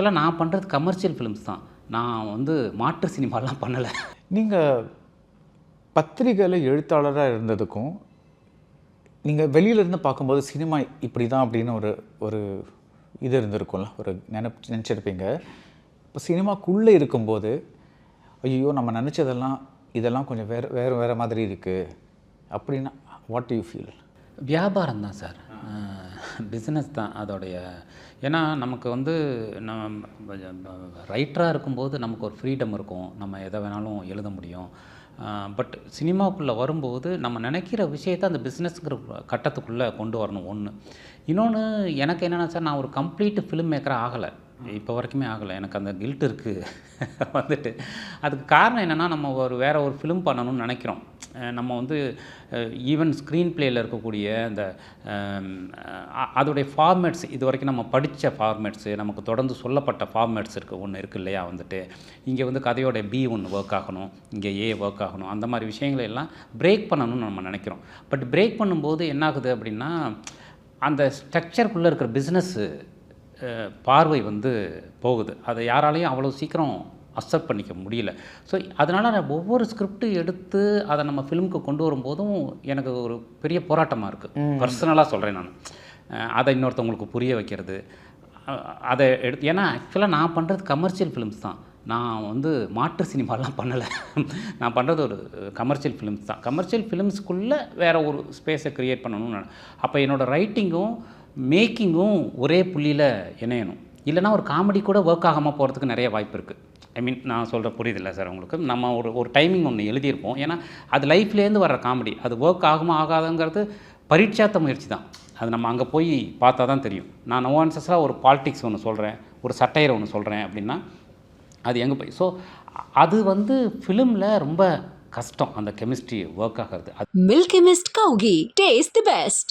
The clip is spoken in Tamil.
ஆக்சுவலாக நான் பண்ணுறது கமர்ஷியல் ஃபிலிம்ஸ் தான். நான் வந்து மாற்று சினிமாலாம் பண்ணலை. நீங்கள் பத்திரிகையில் எழுத்தாளராக இருந்ததுக்கும் நீங்கள் வெளியிலேருந்து பார்க்கும்போது சினிமா இப்படி தான் அப்படின்னு ஒரு இது இருந்திருக்கும்ல, ஒரு நினச்சிருப்பீங்க. இப்போ சினிமாக்குள்ளே இருக்கும்போது ஐயோ நம்ம நினச்சதெல்லாம் இதெல்லாம் கொஞ்சம் வேறு மாதிரி இருக்குது அப்படின்னா வாட் டு யூ ஃபீல்? வியாபாரம் தான் சார், பிஸ்னஸ் தான் அதோடைய. ஏன்னா நமக்கு வந்து ரைட்டராக இருக்கும்போது நமக்கு ஒரு ஃப்ரீடம் இருக்கும், நம்ம எதை வேணாலும் எழுத முடியும். பட் சினிமாவுக்குள்ளே வரும்போது நம்ம நினைக்கிற விஷயத்தை அந்த பிஸ்னஸ்ங்கிற கட்டத்துக்குள்ளே கொண்டு வரணும் ஒன்று. இன்னொன்று எனக்கு என்னென்னா சார், நான் ஒரு கம்ப்ளீட் ஃபிலிம் மேக்கராக ஆகலை, இப்போ வரைக்குமே ஆகலை. எனக்கு அந்த கில்ட் இருக்குது வந்துட்டு. அதுக்கு காரணம் என்னென்னா, நம்ம வேறு ஒரு ஃபிலிம் பண்ணணும்னு நினைக்கிறோம். நம்ம வந்து ஈவன் ஸ்க்ரீன் பிளேயில் இருக்கக்கூடிய அந்த அதோடைய ஃபார்மேட்ஸ், இது வரைக்கும் நம்ம படித்த ஃபார்மேட்ஸு, நமக்கு தொடர்ந்து சொல்லப்பட்ட ஃபார்மேட்ஸ் ஒன்று இருக்குது இல்லையா வந்துட்டு. இங்கே வந்து கதையோட பி ஒன்று ஒர்க் ஆகணும், இங்கே ஏ ஒர்க் ஆகணும், அந்த மாதிரி விஷயங்களை எல்லாம் பிரேக் பண்ணணும்னு நம்ம நினைக்கிறோம். பட் பிரேக் பண்ணும்போது என்ன ஆகுது அப்படின்னா, அந்த ஸ்ட்ரக்சருக்குள்ளே இருக்கிற பிஸ்னஸ்ஸு பார்வை வந்து போகுது. அதை யாராலையும் அவ்வளோ சீக்கிரம் அக்செப்ட் பண்ணிக்க முடியல. ஸோ அதனால் நான் ஒவ்வொரு ஸ்கிரிப்டும் எடுத்து அதை நம்ம ஃபிலிமுக்கு கொண்டு வரும்போதும் எனக்கு ஒரு பெரிய போராட்டமாக இருக்குது. பர்சனலாக சொல்கிறேன் நான். அதை இன்னொருத்தவங்களுக்கு புரிய வைக்கிறது, அதை ஏன்னா ஆக்சுவலாக நான் பண்ணுறது கமர்ஷியல் ஃபிலிம்ஸ் தான். நான் வந்து மாற்று சினிமாலாம் பண்ணலை. நான் பண்ணுறது ஒரு கமர்ஷியல் ஃபிலிம்ஸ் தான். கமர்ஷியல் ஃபிலிம்ஸ்க்குள்ளே வேறு ஒரு ஸ்பேஸை க்ரியேட் பண்ணணும்னு. அப்போ என்னோடய ரைட்டிங்கும் மேக்கிங்கும் ஒரே புள்ளியில் இணையணும். இல்லைனா ஒரு காமெடி கூட ஒர்க் ஆகாமல் போகிறதுக்கு நிறைய வாய்ப்பு இருக்குது. ஐ மீன் நான் சொல்கிற புரியுதில்லை சார் உங்களுக்கு? நம்ம ஒரு டைமிங் ஒன்று எழுதியிருப்போம். ஏன்னா அது லைஃப்லேருந்து வர்ற காமெடி, அது ஒர்க் ஆகுமா ஆகாதுங்கிறது பரீட்சாத்த முயற்சி தான். அது நம்ம அங்கே போய் பார்த்தா தான் தெரியும். நான் நோவான்சஸாக ஒரு பாலிடிக்ஸ் ஒன்று சொல்கிறேன், ஒரு சட்டையரை ஒன்று சொல்கிறேன் அப்படின்னா அது எங்கே போய் ஸோ அது வந்து ஃபிலிமில் ரொம்ப கஷ்டம், அந்த கெமிஸ்ட்ரி ஒர்க் ஆகிறது. Milky Mist cow ghee, taste the best.